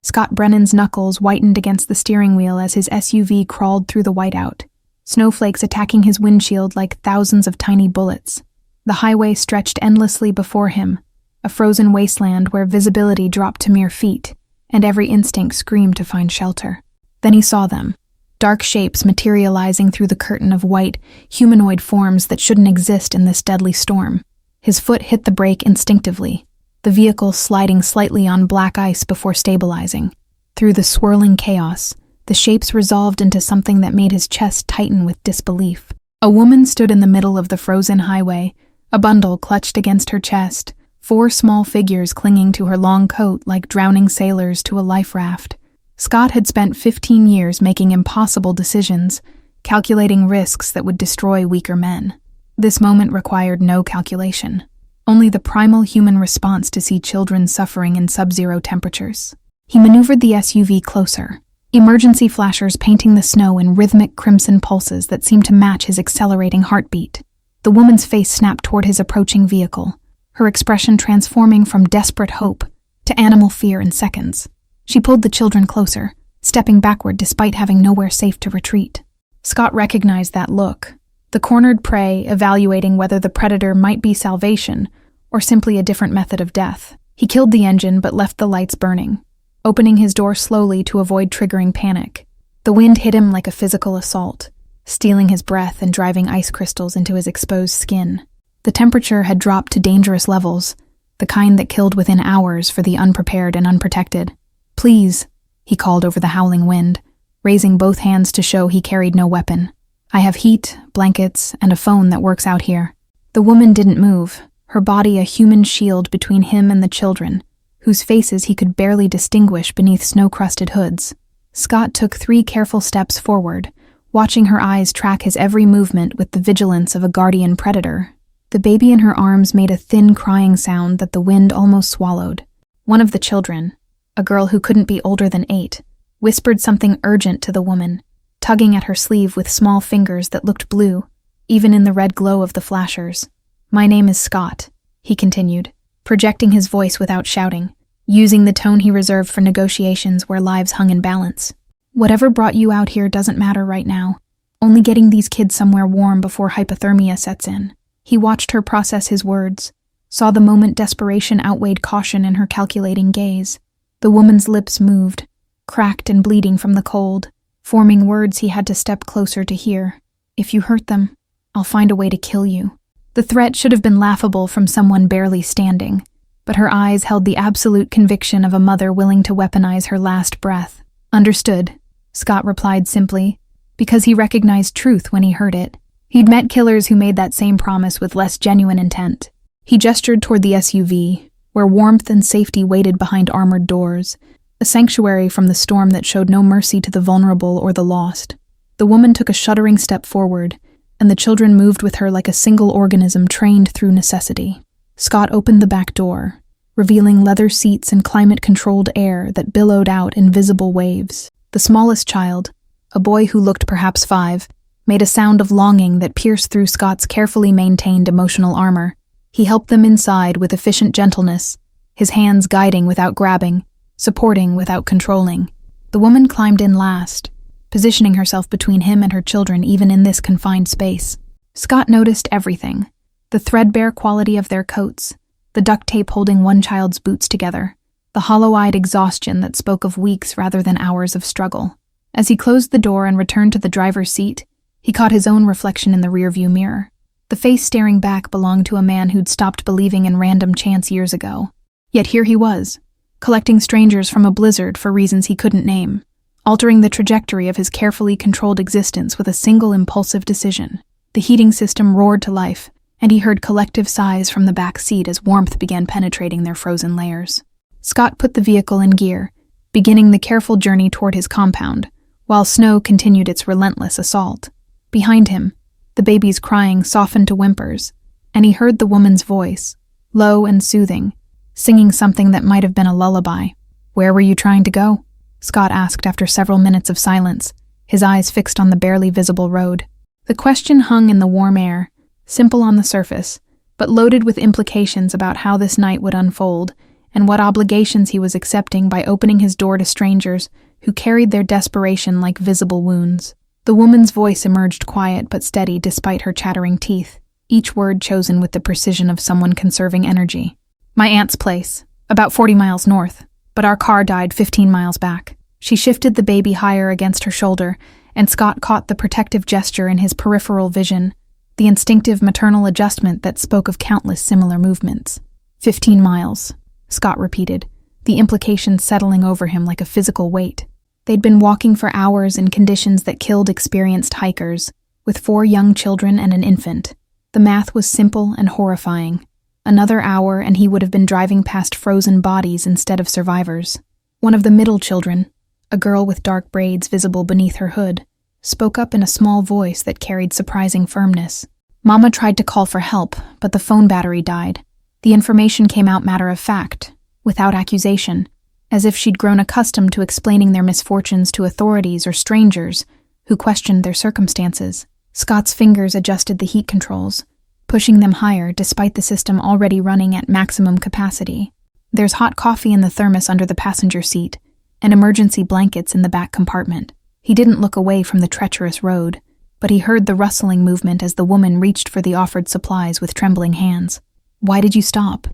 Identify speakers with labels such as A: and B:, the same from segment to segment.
A: Scott Brennan's knuckles whitened against the steering wheel as his SUV crawled through the whiteout, snowflakes attacking his windshield like thousands of tiny bullets. The highway stretched endlessly before him, a frozen wasteland where visibility dropped to mere feet, and every instinct screamed to find shelter. Then he saw them, dark shapes materializing through the curtain of white, humanoid forms that shouldn't exist in this deadly storm. His foot hit the brake instinctively, the vehicle sliding slightly on black ice before stabilizing. Through the swirling chaos, the shapes resolved into something that made his chest tighten with disbelief. A woman stood in the middle of the frozen highway, a bundle clutched against her chest, 4 small figures clinging to her long coat like drowning sailors to a life raft. Scott had spent 15 years making impossible decisions, calculating risks that would destroy weaker men. This moment required no calculation, only the primal human response to see children suffering in sub-zero temperatures. He maneuvered the SUV closer, emergency flashers painting the snow in rhythmic crimson pulses that seemed to match his accelerating heartbeat. The woman's face snapped toward his approaching vehicle, her expression transforming from desperate hope to animal fear in seconds. She pulled the children closer, stepping backward despite having nowhere safe to retreat. Scott recognized that look, the cornered prey evaluating whether the predator might be salvation or simply a different method of death. He killed the engine but left the lights burning, opening his door slowly to avoid triggering panic. The wind hit him like a physical assault, stealing his breath and driving ice crystals into his exposed skin. The temperature had dropped to dangerous levels, the kind that killed within hours for the unprepared and unprotected. "Please," he called over the howling wind, raising both hands to show he carried no weapon. "I have heat, blankets, and a phone that works out here." The woman didn't move, her body a human shield between him and the children, whose faces he could barely distinguish beneath snow-crusted hoods. Scott took 3 careful steps forward, watching her eyes track his every movement with the vigilance of a guardian predator. The baby in her arms made a thin crying sound that the wind almost swallowed. One of the children, a girl who couldn't be older than 8, whispered something urgent to the woman, tugging at her sleeve with small fingers that looked blue, even in the red glow of the flashers. "My name is Scott," he continued, projecting his voice without shouting, using the tone he reserved for negotiations where lives hung in balance. "Whatever brought you out here doesn't matter right now. Only getting these kids somewhere warm before hypothermia sets in." He watched her process his words, saw the moment desperation outweighed caution in her calculating gaze. The woman's lips moved, cracked and bleeding from the cold, forming words he had to step closer to hear. "If you hurt them, I'll find a way to kill you." The threat should have been laughable from someone barely standing, but her eyes held the absolute conviction of a mother willing to weaponize her last breath. "Understood," Scott replied simply, because he recognized truth when he heard it. He'd met killers who made that same promise with less genuine intent. He gestured toward the SUV, where warmth and safety waited behind armored doors, a sanctuary from the storm that showed no mercy to the vulnerable or the lost. The woman took a shuddering step forward, and the children moved with her like a single organism trained through necessity. Scott opened the back door, revealing leather seats and climate-controlled air that billowed out in visible waves. The smallest child, a boy who looked perhaps 5, made a sound of longing that pierced through Scott's carefully maintained emotional armor. He helped them inside with efficient gentleness, his hands guiding without grabbing, supporting without controlling. The woman climbed in last, positioning herself between him and her children even in this confined space. Scott noticed everything: the threadbare quality of their coats, the duct tape holding one child's boots together, the hollow-eyed exhaustion that spoke of weeks rather than hours of struggle. As he closed the door and returned to the driver's seat, he caught his own reflection in the rearview mirror. The face staring back belonged to a man who'd stopped believing in random chance years ago. Yet here he was, collecting strangers from a blizzard for reasons he couldn't name, altering the trajectory of his carefully controlled existence with a single impulsive decision. The heating system roared to life, and he heard collective sighs from the back seat as warmth began penetrating their frozen layers. Scott put the vehicle in gear, beginning the careful journey toward his compound, while snow continued its relentless assault. Behind him, the baby's crying softened to whimpers, and he heard the woman's voice, low and soothing, singing something that might have been a lullaby. "Where were you trying to go?" Scott asked after several minutes of silence, his eyes fixed on the barely visible road. The question hung in the warm air, simple on the surface, but loaded with implications about how this night would unfold and what obligations he was accepting by opening his door to strangers who carried their desperation like visible wounds. The woman's voice emerged quiet but steady despite her chattering teeth, each word chosen with the precision of someone conserving energy. My aunt's place, about 40 miles north, but our car died 15 miles back. She shifted the baby higher against her shoulder, and Scott caught the protective gesture in his peripheral vision, the instinctive maternal adjustment that spoke of countless similar movements. 15 miles, Scott repeated, the implication settling over him like a physical weight. They'd been walking for hours in conditions that killed experienced hikers, with 4 young children and an infant. The math was simple and horrifying. Another hour and he would have been driving past frozen bodies instead of survivors. One of the middle children, a girl with dark braids visible beneath her hood, spoke up in a small voice that carried surprising firmness. Mama tried to call for help, but the phone battery died. The information came out matter of fact, without accusation, as if she'd grown accustomed to explaining their misfortunes to authorities or strangers who questioned their circumstances. Scott's fingers adjusted the heat controls, pushing them higher despite the system already running at maximum capacity. There's hot coffee in the thermos under the passenger seat, and emergency blankets in the back compartment. He didn't look away from the treacherous road, but he heard the rustling movement as the woman reached for the offered supplies with trembling hands. Why did you stop?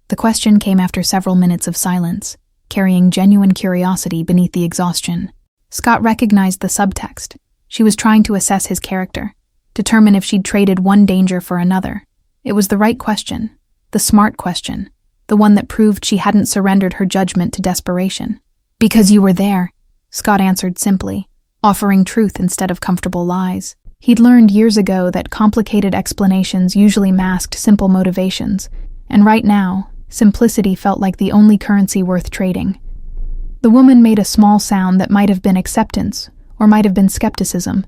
A: The question came after several minutes of silence, carrying genuine curiosity beneath the exhaustion. Scott recognized the subtext. She was trying to assess his character, determine if she'd traded one danger for another. It was the right question, the smart question, the one that proved she hadn't surrendered her judgment to desperation. Because you were there, Scott answered simply, offering truth instead of comfortable lies. He'd learned years ago that complicated explanations usually masked simple motivations, and right now, simplicity felt like the only currency worth trading. The woman made a small sound that might have been acceptance, or might have been skepticism.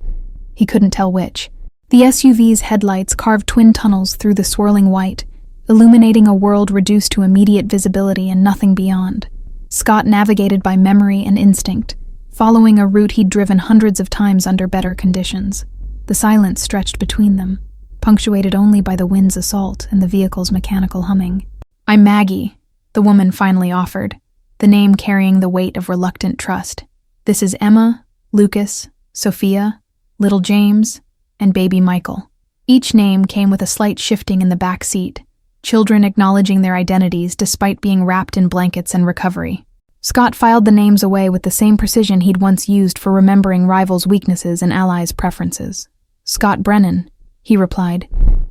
A: He couldn't tell which. The SUV's headlights carved twin tunnels through the swirling white, illuminating a world reduced to immediate visibility and nothing beyond. Scott navigated by memory and instinct, following a route he'd driven hundreds of times under better conditions. The silence stretched between them, punctuated only by the wind's assault and the vehicle's mechanical humming. I'm Maggie, the woman finally offered, the name carrying the weight of reluctant trust. This is Emma, Lucas, Sophia, little James, and baby Michael. Each name came with a slight shifting in the back seat, children acknowledging their identities despite being wrapped in blankets and recovery. Scott filed the names away with the same precision he'd once used for remembering rivals' weaknesses and allies' preferences. Scott Brennan, he replied,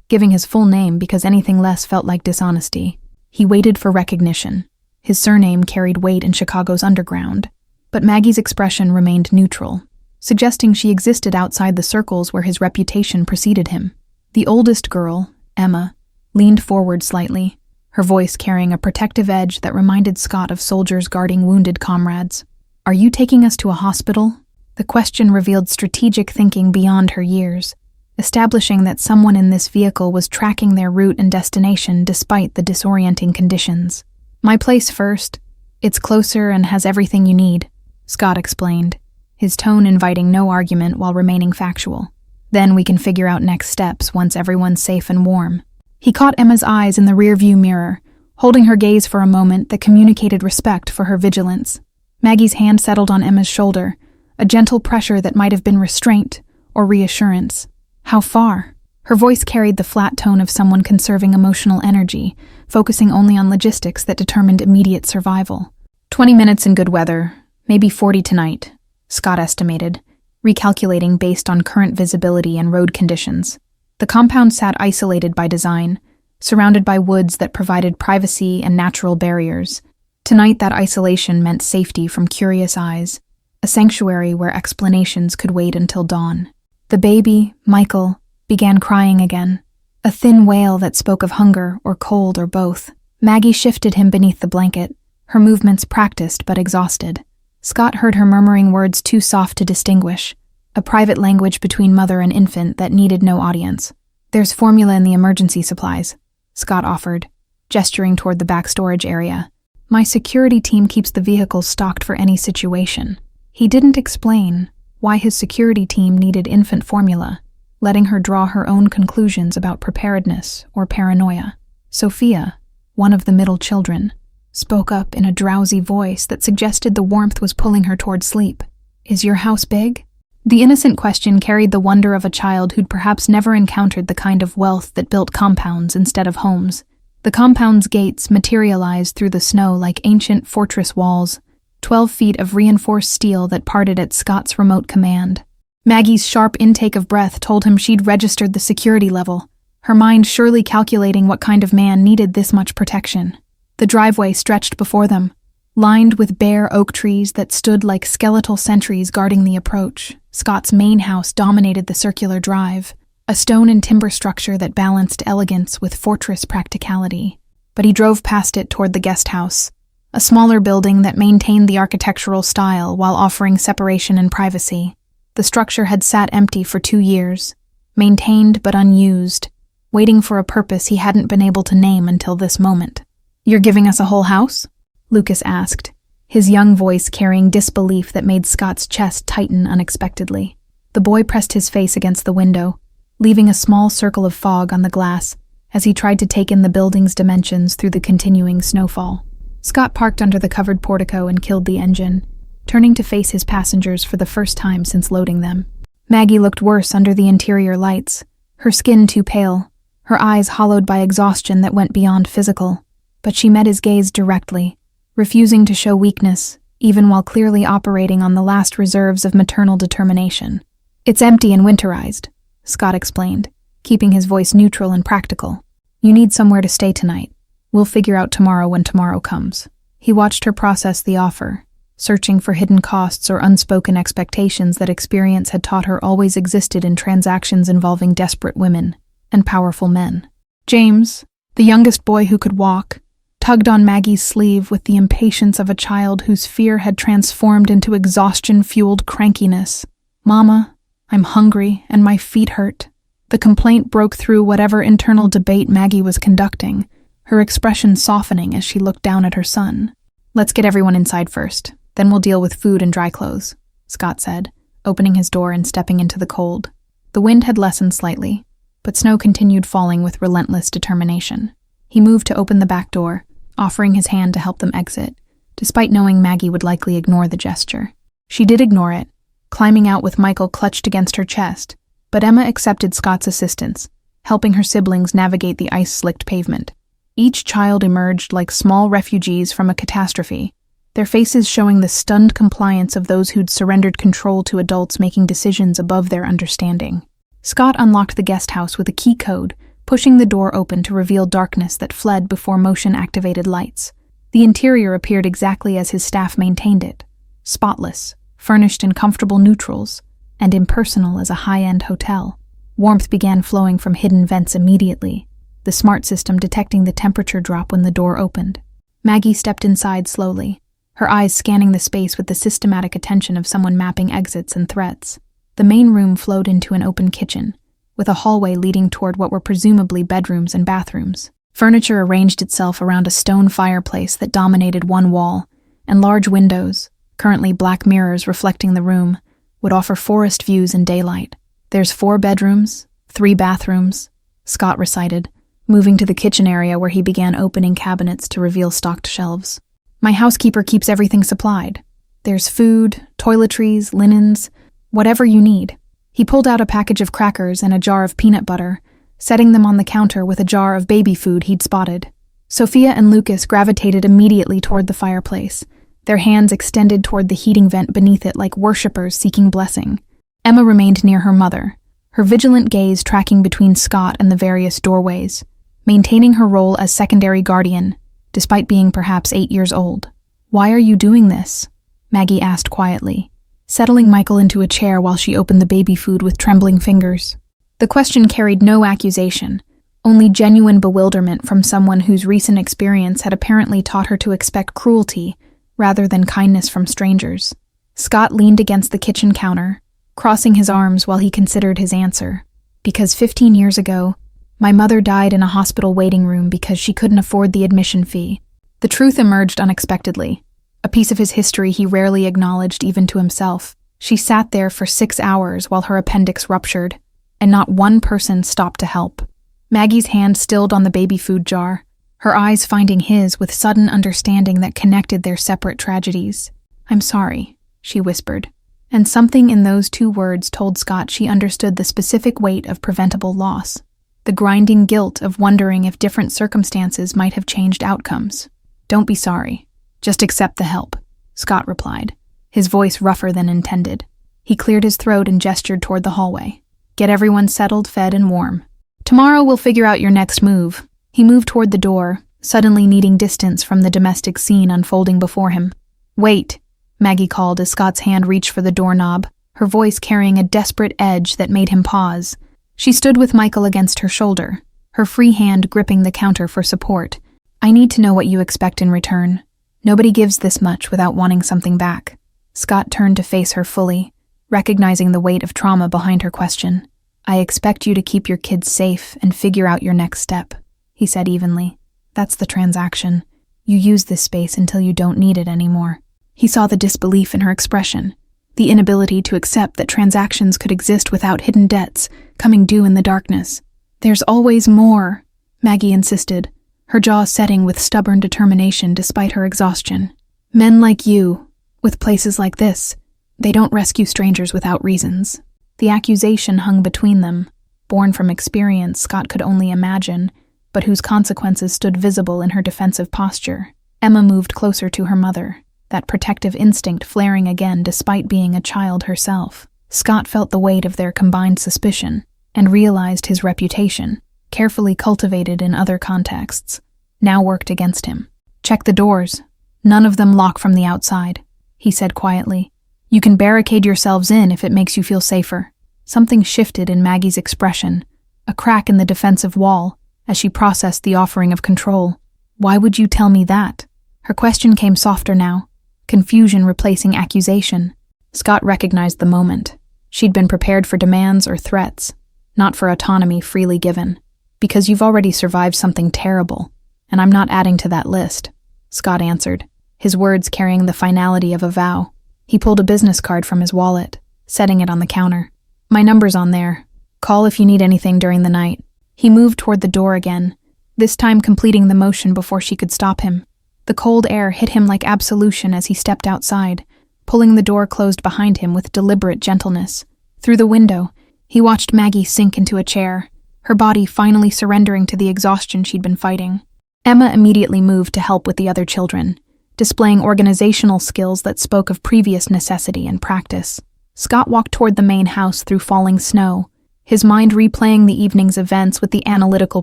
A: giving his full name because anything less felt like dishonesty. He waited for recognition. His surname carried weight in Chicago's underground, but Maggie's expression remained neutral, suggesting she existed outside the circles where his reputation preceded him. The oldest girl, Emma, leaned forward slightly, her voice carrying a protective edge that reminded Scott of soldiers guarding wounded comrades. Are you taking us to a hospital? The question revealed strategic thinking beyond her years, establishing that someone in this vehicle was tracking their route and destination despite the disorienting conditions. My place first. It's closer and has everything you need, Scott explained, his tone inviting no argument while remaining factual. Then we can figure out next steps once everyone's safe and warm. He caught Emma's eyes in the rearview mirror, holding her gaze for a moment that communicated respect for her vigilance. Maggie's hand settled on Emma's shoulder, a gentle pressure that might have been restraint or reassurance. How far? Her voice carried the flat tone of someone conserving emotional energy, focusing only on logistics that determined immediate survival. 20 minutes in good weather, maybe 40 tonight, Scott estimated, recalculating based on current visibility and road conditions. The compound sat isolated by design, surrounded by woods that provided privacy and natural barriers. Tonight that isolation meant safety from curious eyes, a sanctuary where explanations could wait until dawn. The baby, Michael, began crying again, a thin wail that spoke of hunger or cold or both. Maggie shifted him beneath the blanket, her movements practiced but exhausted. Scott heard her murmuring words too soft to distinguish, a private language between mother and infant that needed no audience. There's formula in the emergency supplies, Scott offered, gesturing toward the back storage area. My security team keeps the vehicles stocked for any situation. He didn't explain why his security team needed infant formula, letting her draw her own conclusions about preparedness or paranoia. Sophia, one of the middle children, spoke up in a drowsy voice that suggested the warmth was pulling her toward sleep. "Is your house big?" The innocent question carried the wonder of a child who'd perhaps never encountered the kind of wealth that built compounds instead of homes. The compound's gates materialized through the snow like ancient fortress walls, 12 feet of reinforced steel that parted at Scott's remote command. Maggie's sharp intake of breath told him she'd registered the security level, her mind surely calculating what kind of man needed this much protection. The driveway stretched before them, lined with bare oak trees that stood like skeletal sentries guarding the approach. Scott's main house dominated the circular drive, a stone and timber structure that balanced elegance with fortress practicality. But he drove past it toward the guest house, a smaller building that maintained the architectural style while offering separation and privacy. The structure had sat empty for 2 years, maintained but unused, waiting for a purpose he hadn't been able to name until this moment. "You're giving us a whole house?" Lucas asked, his young voice carrying disbelief that made Scott's chest tighten unexpectedly. The boy pressed his face against the window, leaving a small circle of fog on the glass as he tried to take in the building's dimensions through the continuing snowfall. Scott parked under the covered portico and killed the engine, turning to face his passengers for the first time since loading them. Maggie looked worse under the interior lights, her skin too pale, her eyes hollowed by exhaustion that went beyond physical. But she met his gaze directly, refusing to show weakness, even while clearly operating on the last reserves of maternal determination. "It's empty and winterized," Scott explained, keeping his voice neutral and practical. "You need somewhere to stay tonight. We'll figure out tomorrow when tomorrow comes." He watched her process the offer, searching for hidden costs or unspoken expectations that experience had taught her always existed in transactions involving desperate women and powerful men. James, the youngest boy who could walk, tugged on Maggie's sleeve with the impatience of a child whose fear had transformed into exhaustion-fueled crankiness. "Mama, I'm hungry and my feet hurt." The complaint broke through whatever internal debate Maggie was conducting, her expression softening as she looked down at her son. "Let's get everyone inside first. Then we'll deal with food and dry clothes," Scott said, opening his door and stepping into the cold. The wind had lessened slightly, but snow continued falling with relentless determination. He moved to open the back door, offering his hand to help them exit, despite knowing Maggie would likely ignore the gesture. She did ignore it, climbing out with Michael clutched against her chest, but Emma accepted Scott's assistance, helping her siblings navigate the ice-slicked pavement. Each child emerged like small refugees from a catastrophe, their faces showing the stunned compliance of those who'd surrendered control to adults making decisions above their understanding. Scott unlocked the guest house with a key code, pushing the door open to reveal darkness that fled before motion-activated lights. The interior appeared exactly as his staff maintained it, spotless, furnished in comfortable neutrals, and impersonal as a high-end hotel. Warmth began flowing from hidden vents immediately, the smart system detecting the temperature drop when the door opened. Maggie stepped inside slowly, her eyes scanning the space with the systematic attention of someone mapping exits and threats. The main room flowed into an open kitchen, with a hallway leading toward what were presumably bedrooms and bathrooms. Furniture arranged itself around a stone fireplace that dominated one wall, and large windows, currently black mirrors reflecting the room, would offer forest views in daylight. "There's 4 bedrooms, 3 bathrooms," Scott recited, moving to the kitchen area where he began opening cabinets to reveal stocked shelves. "My housekeeper keeps everything supplied. There's food, toiletries, linens, whatever you need." He pulled out a package of crackers and a jar of peanut butter, setting them on the counter with a jar of baby food he'd spotted. Sophia and Lucas gravitated immediately toward the fireplace, their hands extended toward the heating vent beneath it like worshippers seeking blessing. Emma remained near her mother, her vigilant gaze tracking between Scott and the various doorways, maintaining her role as secondary guardian, despite being perhaps 8 years old. "Why are you doing this?" Maggie asked quietly, settling Michael into a chair while she opened the baby food with trembling fingers. The question carried no accusation, only genuine bewilderment from someone whose recent experience had apparently taught her to expect cruelty rather than kindness from strangers. Scott leaned against the kitchen counter, crossing his arms while he considered his answer. "Because 15 years ago, my mother died in a hospital waiting room because she couldn't afford the admission fee." The truth emerged unexpectedly, a piece of his history he rarely acknowledged even to himself. She sat there for 6 hours while her appendix ruptured, and not one person stopped to help. Maggie's hand stilled on the baby food jar, her eyes finding his with sudden understanding that connected their separate tragedies. "I'm sorry," she whispered, and something in those 2 words told Scott she understood the specific weight of preventable loss, the grinding guilt of wondering if different circumstances might have changed outcomes. "Don't be sorry. Just accept the help," Scott replied, his voice rougher than intended. He cleared his throat and gestured toward the hallway. "Get everyone settled, fed, and warm. Tomorrow we'll figure out your next move." He moved toward the door, suddenly needing distance from the domestic scene unfolding before him. "Wait," Maggie called as Scott's hand reached for the doorknob, her voice carrying a desperate edge that made him pause. She stood with Michael against her shoulder, her free hand gripping the counter for support. "I need to know what you expect in return. Nobody gives this much without wanting something back." Scott turned to face her fully, recognizing the weight of trauma behind her question. "I expect you to keep your kids safe and figure out your next step," he said evenly. "That's the transaction. You use this space until you don't need it anymore." He saw the disbelief in her expression, the inability to accept that transactions could exist without hidden debts coming due in the darkness. "There's always more," Maggie insisted, her jaw setting with stubborn determination despite her exhaustion. "Men like you, with places like this, they don't rescue strangers without reasons." The accusation hung between them, born from experience Scott could only imagine, but whose consequences stood visible in her defensive posture. Emma moved closer to her mother, that protective instinct flaring again despite being a child herself. Scott felt the weight of their combined suspicion and realized his reputation, carefully cultivated in other contexts, now worked against him. "Check the doors. None of them lock from the outside," he said quietly. "You can barricade yourselves in if it makes you feel safer." Something shifted in Maggie's expression, a crack in the defensive wall, as she processed the offering of control. "Why would you tell me that?" Her question came softer now, confusion replacing accusation. Scott recognized the moment. She'd been prepared for demands or threats, not for autonomy freely given. "Because you've already survived something terrible, and I'm not adding to that list," Scott answered, his words carrying the finality of a vow. He pulled a business card from his wallet, setting it on the counter. "My number's on there. Call if you need anything during the night." He moved toward the door again, this time completing the motion before she could stop him. The cold air hit him like absolution as he stepped outside, pulling the door closed behind him with deliberate gentleness. Through the window, he watched Maggie sink into a chair, her body finally surrendering to the exhaustion she'd been fighting. Emma immediately moved to help with the other children, displaying organizational skills that spoke of previous necessity and practice. Scott walked toward the main house through falling snow, his mind replaying the evening's events with the analytical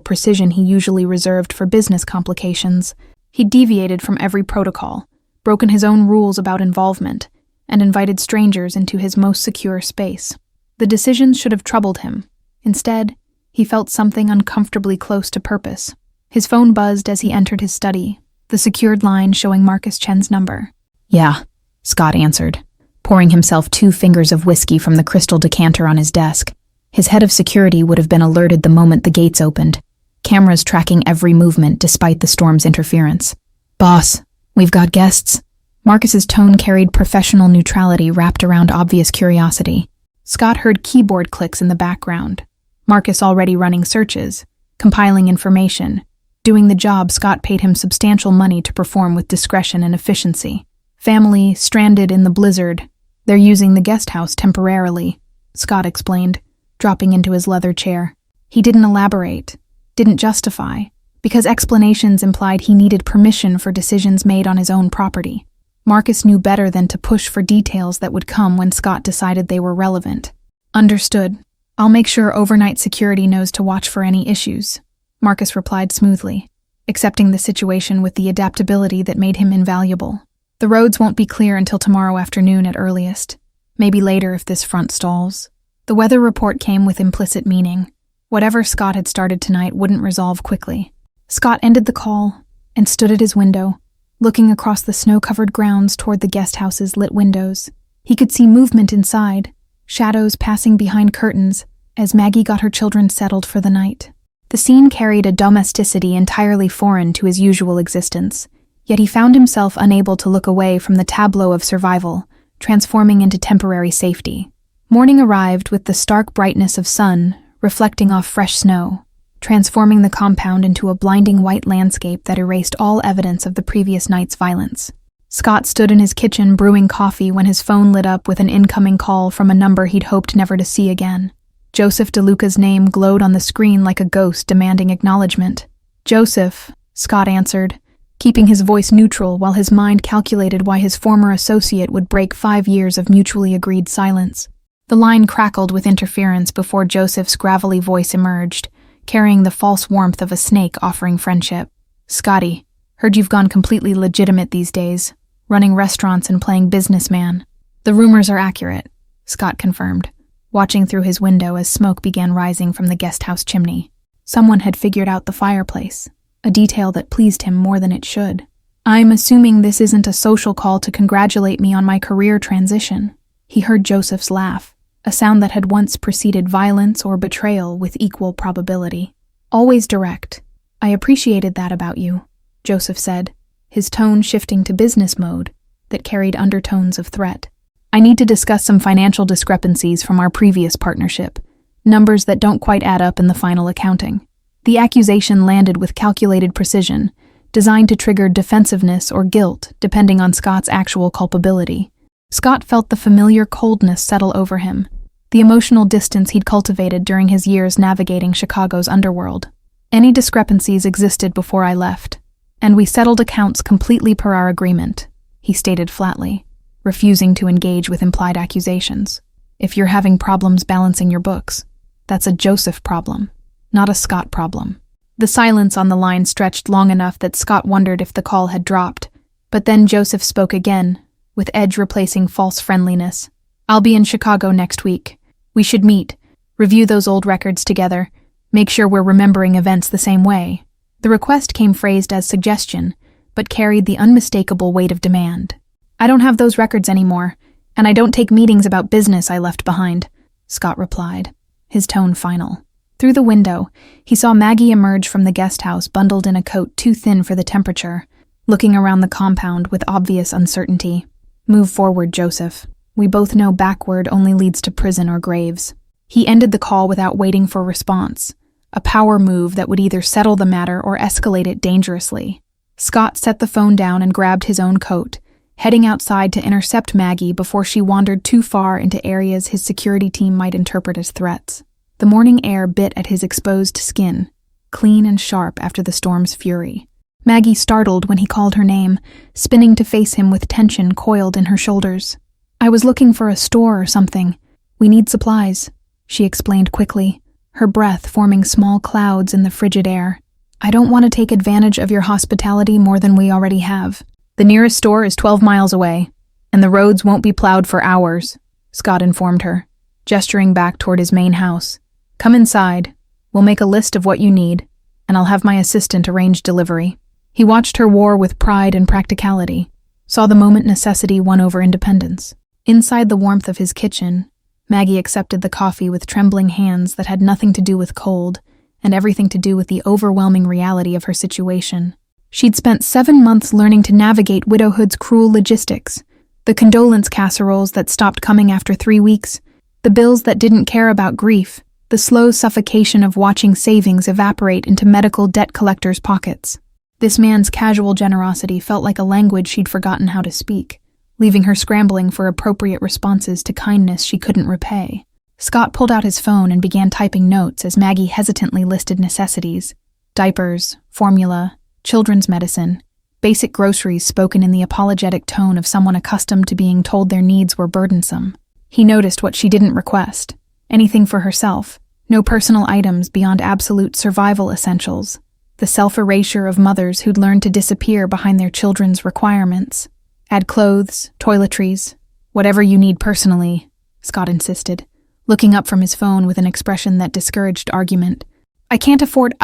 A: precision he usually reserved for business complications. He deviated from every protocol, broken his own rules about involvement, and invited strangers into his most secure space. The decisions should have troubled him. Instead, he felt something uncomfortably close to purpose. His phone buzzed as he entered his study, the secured line showing Marcus Chen's number. "Yeah," Scott answered, pouring himself 2 fingers of whiskey from the crystal decanter on his desk. His head of security would have been alerted the moment the gates opened, cameras tracking every movement despite the storm's interference. "Boss, we've got guests." Marcus's tone carried professional neutrality wrapped around obvious curiosity. Scott heard keyboard clicks in the background. Marcus already running searches, compiling information, doing the job Scott paid him substantial money to perform with discretion and efficiency. "Family stranded in the blizzard. They're using the guest house temporarily," Scott explained, dropping into his leather chair. He didn't elaborate, didn't justify, because explanations implied he needed permission for decisions made on his own property. Marcus knew better than to push for details that would come when Scott decided they were relevant. "Understood. I'll make sure overnight security knows to watch for any issues," Marcus replied smoothly, accepting the situation with the adaptability that made him invaluable. "The roads won't be clear until tomorrow afternoon at earliest. Maybe later if this front stalls." The weather report came with implicit meaning. Whatever Scott had started tonight wouldn't resolve quickly. Scott ended the call and stood at his window, looking across the snow-covered grounds toward the guest house's lit windows. He could see movement inside, shadows passing behind curtains as Maggie got her children settled for the night. The scene carried a domesticity entirely foreign to his usual existence, yet he found himself unable to look away from the tableau of survival, transforming into temporary safety. Morning arrived with the stark brightness of sun reflecting off fresh snow. transforming the compound into a blinding white landscape that erased all evidence of the previous night's violence. Scott stood in his kitchen brewing coffee when his phone lit up with an incoming call from a number he'd hoped never to see again. Joseph DeLuca's name glowed on the screen like a ghost demanding acknowledgement. "Joseph," Scott answered, keeping his voice neutral while his mind calculated why his former associate would break 5 years of mutually agreed silence. The line crackled with interference before Joseph's gravelly voice emerged, carrying the false warmth of a snake offering friendship. "Scotty, heard you've gone completely legitimate these days, running restaurants and playing businessman." "The rumors are accurate," Scott confirmed, watching through his window as smoke began rising from the guesthouse chimney. Someone had figured out the fireplace, a detail that pleased him more than it should. "I'm assuming this isn't a social call to congratulate me on my career transition." He heard Joseph's laugh, a sound that had once preceded violence or betrayal with equal probability. "Always direct. I appreciated that about you," Joseph said, his tone shifting to business mode that carried undertones of threat. "I need to discuss some financial discrepancies from our previous partnership, numbers that don't quite add up in the final accounting." The accusation landed with calculated precision, designed to trigger defensiveness or guilt depending on Scott's actual culpability. Scott felt the familiar coldness settle over him, the emotional distance he'd cultivated during his years navigating Chicago's underworld. "Any discrepancies existed before I left, and we settled accounts completely per our agreement," he stated flatly, refusing to engage with implied accusations. "If you're having problems balancing your books, that's a Joseph problem, not a Scott problem." The silence on the line stretched long enough that Scott wondered if the call had dropped, but then Joseph spoke again, with edge replacing false friendliness. "I'll be in Chicago next week. We should meet, review those old records together, make sure we're remembering events the same way." The request came phrased as suggestion, but carried the unmistakable weight of demand. "I don't have those records anymore, and I don't take meetings about business I left behind," Scott replied, his tone final. Through the window, he saw Maggie emerge from the guest house bundled in a coat too thin for the temperature, looking around the compound with obvious uncertainty. "Move forward, Joseph. We both know backward only leads to prison or graves." He ended the call without waiting for response, a power move that would either settle the matter or escalate it dangerously. Scott set the phone down and grabbed his own coat, heading outside to intercept Maggie before she wandered too far into areas his security team might interpret as threats. The morning air bit at his exposed skin, clean and sharp after the storm's fury. Maggie startled when he called her name, spinning to face him with tension coiled in her shoulders. "I was looking for a store or something. We need supplies," she explained quickly, her breath forming small clouds in the frigid air. "I don't want to take advantage of your hospitality more than we already have. The nearest store is 12 miles away, and the roads won't be plowed for hours," Scott informed her, gesturing back toward his main house. "Come inside. We'll make a list of what you need, and I'll have my assistant arrange delivery." He watched her war with pride and practicality, saw the moment necessity won over independence. Inside the warmth of his kitchen, Maggie accepted the coffee with trembling hands that had nothing to do with cold and everything to do with the overwhelming reality of her situation. She'd spent 7 months learning to navigate widowhood's cruel logistics, the condolence casseroles that stopped coming after 3 weeks, the bills that didn't care about grief, the slow suffocation of watching savings evaporate into medical debt collectors' pockets. This man's casual generosity felt like a language she'd forgotten how to speak, leaving her scrambling for appropriate responses to kindness she couldn't repay. Scott pulled out his phone and began typing notes as Maggie hesitantly listed necessities: diapers, formula, children's medicine, basic groceries spoken in the apologetic tone of someone accustomed to being told their needs were burdensome. He noticed what she didn't request: anything for herself, no personal items beyond absolute survival essentials, the self-erasure of mothers who'd learned to disappear behind their children's requirements. "Add clothes, toiletries, whatever you need personally," Scott insisted, looking up from his phone with an expression that discouraged argument. "I can't afford—"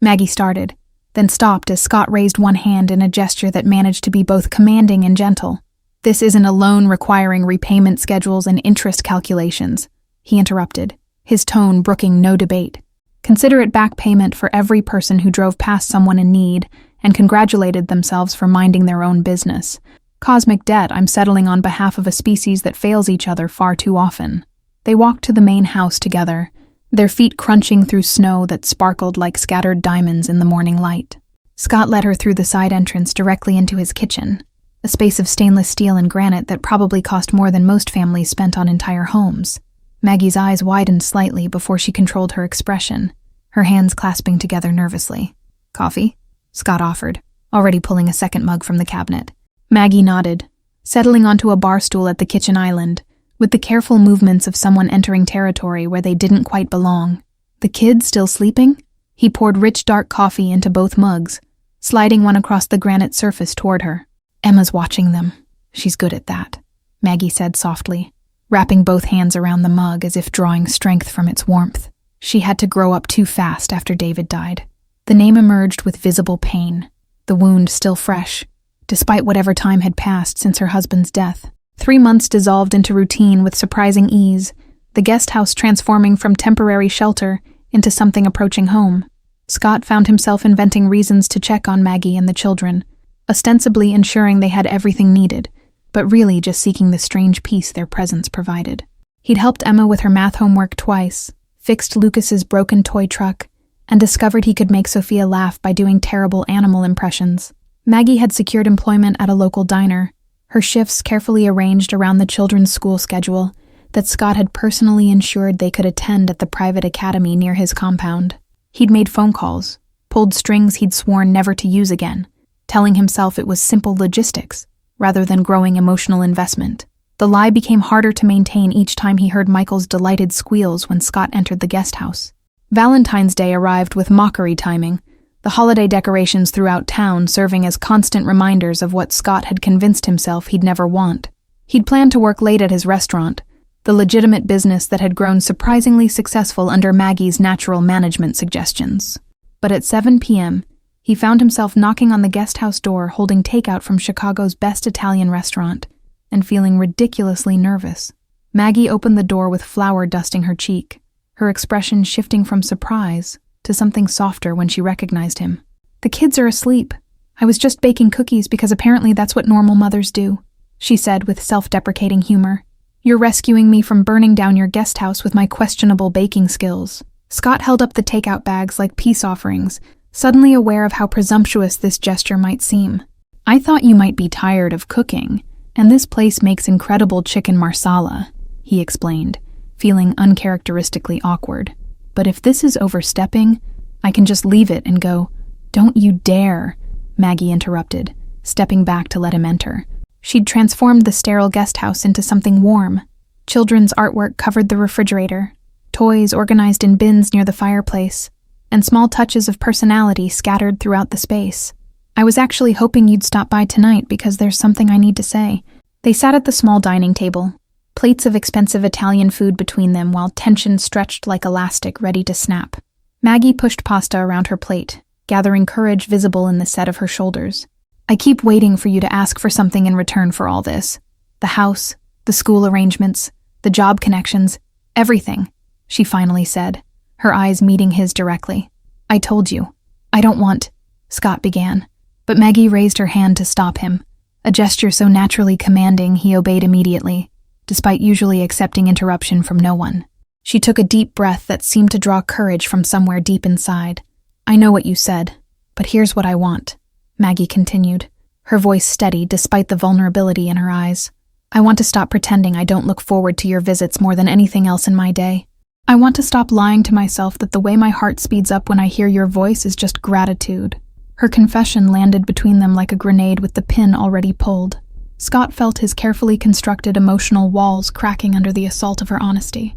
A: Maggie started, then stopped as Scott raised one hand in a gesture that managed to be both commanding and gentle. "This isn't a loan requiring repayment schedules and interest calculations," he interrupted, his tone brooking no debate. "Consider it back payment for every person who drove past someone in need and congratulated themselves for minding their own business. Cosmic debt I'm settling on behalf of a species that fails each other far too often." They walked to the main house together, their feet crunching through snow that sparkled like scattered diamonds in the morning light. Scott led her through the side entrance directly into his kitchen, a space of stainless steel and granite that probably cost more than most families spent on entire homes. Maggie's eyes widened slightly before she controlled her expression, her hands clasping together nervously. "Coffee?" Scott offered, already pulling a second mug from the cabinet. Maggie nodded, settling onto a bar stool at the kitchen island, with the careful movements of someone entering territory where they didn't quite belong. "The kids still sleeping?" He poured rich dark coffee into both mugs, sliding one across the granite surface toward her. "Emma's watching them. She's good at that," Maggie said softly, wrapping both hands around the mug as if drawing strength from its warmth. She had to grow up too fast after David died. The name emerged with visible pain, the wound still fresh, despite whatever time had passed since her husband's death. 3 months dissolved into routine with surprising ease, the guest house transforming from temporary shelter into something approaching home. Scott found himself inventing reasons to check on Maggie and the children, ostensibly ensuring they had everything needed, but really just seeking the strange peace their presence provided. He'd helped Emma with her math homework twice, fixed Lucas's broken toy truck, and discovered he could make Sophia laugh by doing terrible animal impressions. Maggie had secured employment at a local diner, her shifts carefully arranged around the children's school schedule that Scott had personally ensured they could attend at the private academy near his compound. He'd made phone calls, pulled strings he'd sworn never to use again, telling himself it was simple logistics rather than growing emotional investment. The lie became harder to maintain each time he heard Michael's delighted squeals when Scott entered the guest house. Valentine's Day arrived with mockery timing, the holiday decorations throughout town serving as constant reminders of what Scott had convinced himself he'd never want. He'd planned to work late at his restaurant, the legitimate business that had grown surprisingly successful under Maggie's natural management suggestions. But at 7 p.m., he found himself knocking on the guest house door holding takeout from Chicago's best Italian restaurant and feeling ridiculously nervous. Maggie opened the door with flour dusting her cheek, her expression shifting from surprise to something softer when she recognized him. "The kids are asleep. I was just baking cookies because apparently that's what normal mothers do," she said with self-deprecating humor. "You're rescuing me from burning down your guest house with my questionable baking skills." Scott held up the takeout bags like peace offerings, suddenly aware of how presumptuous this gesture might seem. "I thought you might be tired of cooking, and this place makes incredible chicken marsala," he explained, feeling uncharacteristically awkward. "But if this is overstepping, I can just leave it and go." "Don't you dare," Maggie interrupted, stepping back to let him enter. She'd transformed the sterile guest house into something warm. Children's artwork covered the refrigerator, toys organized in bins near the fireplace, and small touches of personality scattered throughout the space. "I was actually hoping you'd stop by tonight because there's something I need to say." They sat at the small dining table, plates of expensive Italian food between them while tension stretched like elastic ready to snap. Maggie pushed pasta around her plate, gathering courage visible in the set of her shoulders. "I keep waiting for you to ask for something in return for all this. The house, the school arrangements, the job connections, everything," she finally said, her eyes meeting his directly. "I told you. I don't want," Scott began, but Maggie raised her hand to stop him, a gesture so naturally commanding he obeyed immediately, despite usually accepting interruption from no one. She took a deep breath that seemed to draw courage from somewhere deep inside. "I know what you said, but here's what I want," Maggie continued, her voice steady despite the vulnerability in her eyes. "I want to stop pretending I don't look forward to your visits more than anything else in my day. I want to stop lying to myself that the way my heart speeds up when I hear your voice is just gratitude." Her confession landed between them like a grenade with the pin already pulled. Scott felt his carefully constructed emotional walls cracking under the assault of her honesty.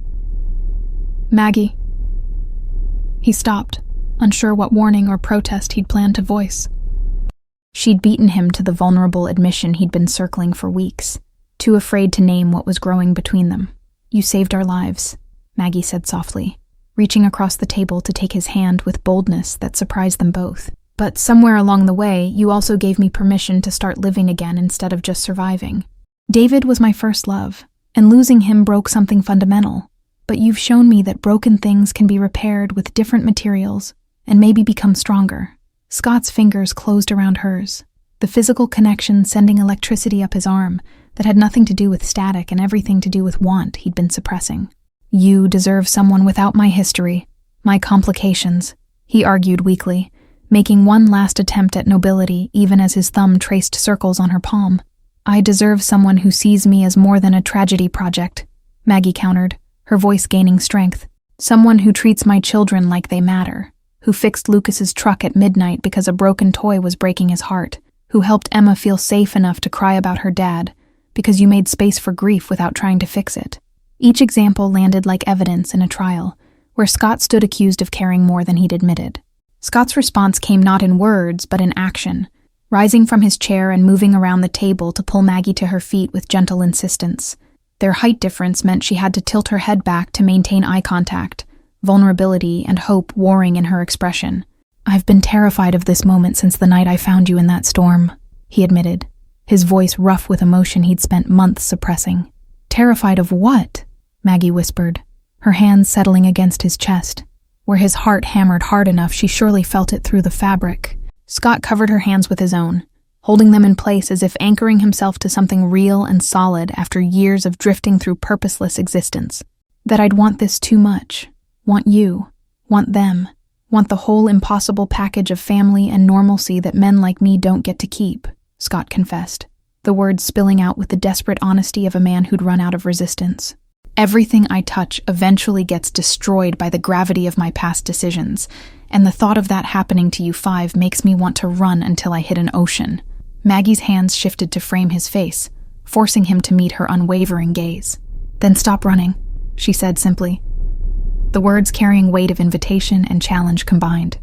A: "Maggie." He stopped, unsure what warning or protest he'd planned to voice. She'd beaten him to the vulnerable admission he'd been circling for weeks, too afraid to name what was growing between them. "You saved our lives," Maggie said softly, reaching across the table to take his hand with boldness that surprised them both. "But somewhere along the way, you also gave me permission to start living again instead of just surviving. David was my first love, and losing him broke something fundamental. But you've shown me that broken things can be repaired with different materials and maybe become stronger." Scott's fingers closed around hers, the physical connection sending electricity up his arm that had nothing to do with static and everything to do with want he'd been suppressing. You deserve someone without my history, my complications, he argued weakly, making one last attempt at nobility even as his thumb traced circles on her palm. I deserve someone who sees me as more than a tragedy project, Maggie countered, her voice gaining strength. Someone who treats my children like they matter, who fixed Lucas's truck at midnight because a broken toy was breaking his heart, who helped Emma feel safe enough to cry about her dad because you made space for grief without trying to fix it. Each example landed like evidence in a trial, where Scott stood accused of caring more than he'd admitted. Scott's response came not in words, but in action, rising from his chair and moving around the table to pull Maggie to her feet with gentle insistence. Their height difference meant she had to tilt her head back to maintain eye contact, vulnerability and hope warring in her expression. I've been terrified of this moment since the night I found you in that storm, he admitted, his voice rough with emotion he'd spent months suppressing. Terrified of what? Maggie whispered, her hands settling against his chest. Where his heart hammered hard enough, she surely felt it through the fabric. Scott covered her hands with his own, holding them in place as if anchoring himself to something real and solid after years of drifting through purposeless existence. That I'd want this too much. Want you. Want them. Want the whole impossible package of family and normalcy that men like me don't get to keep, Scott confessed, the words spilling out with the desperate honesty of a man who'd run out of resistance. Everything I touch eventually gets destroyed by the gravity of my past decisions, and the thought of that happening to you five makes me want to run until I hit an ocean. Maggie's hands shifted to frame his face, forcing him to meet her unwavering gaze. Then stop running, she said simply, the words carrying weight of invitation and challenge combined.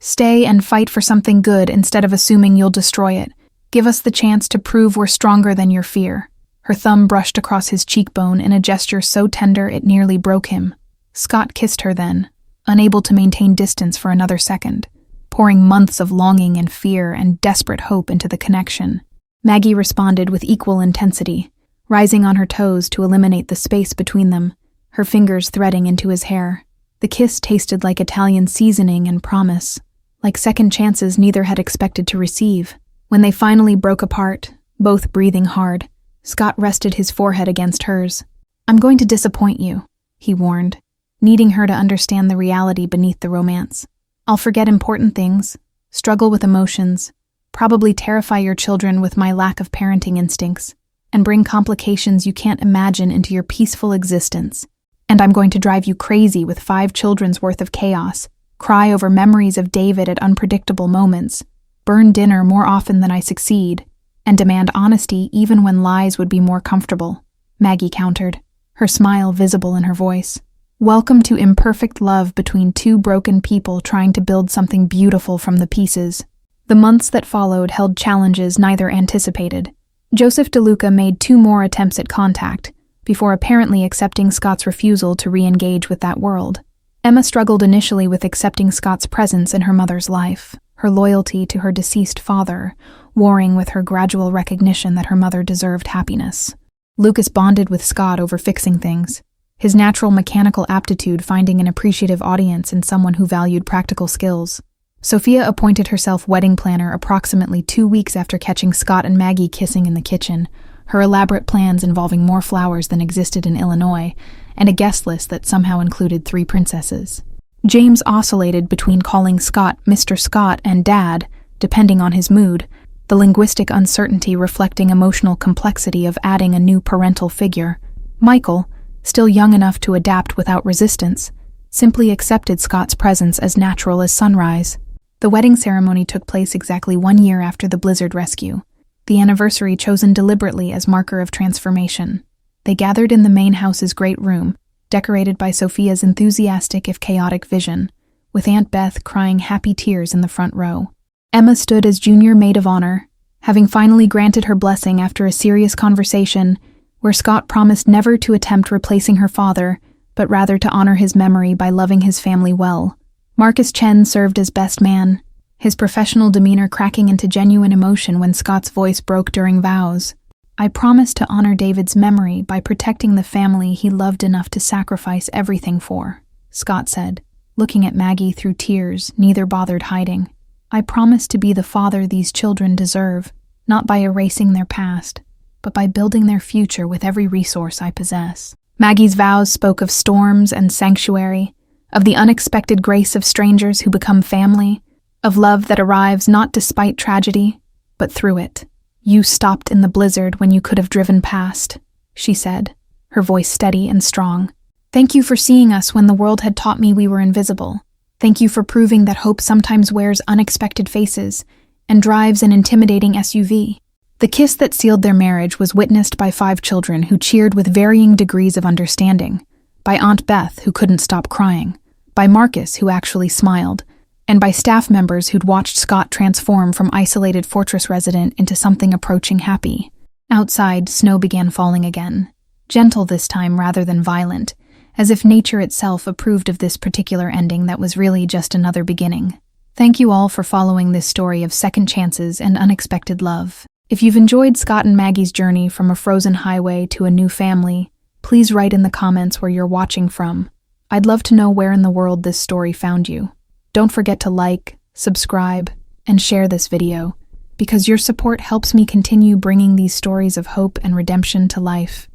A: Stay and fight for something good instead of assuming you'll destroy it. Give us the chance to prove we're stronger than your fear. Her thumb brushed across his cheekbone in a gesture so tender it nearly broke him. Scott kissed her then, unable to maintain distance for another second, pouring months of longing and fear and desperate hope into the connection. Maggie responded with equal intensity, rising on her toes to eliminate the space between them, her fingers threading into his hair. The kiss tasted like Italian seasoning and promise, like second chances neither had expected to receive. When they finally broke apart, both breathing hard, Scott rested his forehead against hers. I'm going to disappoint you, he warned, needing her to understand the reality beneath the romance. I'll forget important things, struggle with emotions, probably terrify your children with my lack of parenting instincts, and bring complications you can't imagine into your peaceful existence. And I'm going to drive you crazy with 5 children's worth of chaos, cry over memories of David at unpredictable moments, burn dinner more often than I succeed, and demand honesty even when lies would be more comfortable, Maggie countered, her smile visible in her voice. Welcome to imperfect love between 2 broken people trying to build something beautiful from the pieces. The months that followed held challenges neither anticipated. Joseph DeLuca made 2 more attempts at contact, before apparently accepting Scott's refusal to re-engage with that world. Emma struggled initially with accepting Scott's presence in her mother's life, her loyalty to her deceased father, warring with her gradual recognition that her mother deserved happiness. Lucas bonded with Scott over fixing things, his natural mechanical aptitude finding an appreciative audience in someone who valued practical skills. Sophia appointed herself wedding planner approximately 2 weeks after catching Scott and Maggie kissing in the kitchen, her elaborate plans involving more flowers than existed in Illinois, and a guest list that somehow included 3 princesses. James oscillated between calling Scott Mr. Scott and Dad, depending on his mood, the linguistic uncertainty reflecting emotional complexity of adding a new parental figure. Michael, still young enough to adapt without resistance, simply accepted Scott's presence as natural as sunrise. The wedding ceremony took place exactly 1 year after the blizzard rescue, the anniversary chosen deliberately as marker of transformation. They gathered in the main house's great room, decorated by Sophia's enthusiastic if chaotic vision, with Aunt Beth crying happy tears in the front row. Emma stood as junior maid of honor, having finally granted her blessing after a serious conversation where Scott promised never to attempt replacing her father, but rather to honor his memory by loving his family well. Marcus Chen served as best man, his professional demeanor cracking into genuine emotion when Scott's voice broke during vows. I promised to honor David's memory by protecting the family he loved enough to sacrifice everything for, Scott said, looking at Maggie through tears neither bothered hiding. I promised to be the father these children deserve, not by erasing their past, but by building their future with every resource I possess. Maggie's vows spoke of storms and sanctuary, of the unexpected grace of strangers who become family, of love that arrives not despite tragedy, but through it. "You stopped in the blizzard when you could have driven past," she said, her voice steady and strong. "Thank you for seeing us when the world had taught me we were invisible. Thank you for proving that hope sometimes wears unexpected faces and drives an intimidating SUV." The kiss that sealed their marriage was witnessed by 5 children who cheered with varying degrees of understanding, by Aunt Beth, who couldn't stop crying, by Marcus, who actually smiled, and by staff members who'd watched Scott transform from isolated fortress resident into something approaching happy. Outside, snow began falling again, gentle this time rather than violent, as if nature itself approved of this particular ending that was really just another beginning. Thank you all for following this story of second chances and unexpected love. If you've enjoyed Scott and Maggie's journey from a frozen highway to a new family, please write in the comments where you're watching from. I'd love to know where in the world this story found you. Don't forget to like, subscribe, and share this video, because your support helps me continue bringing these stories of hope and redemption to life.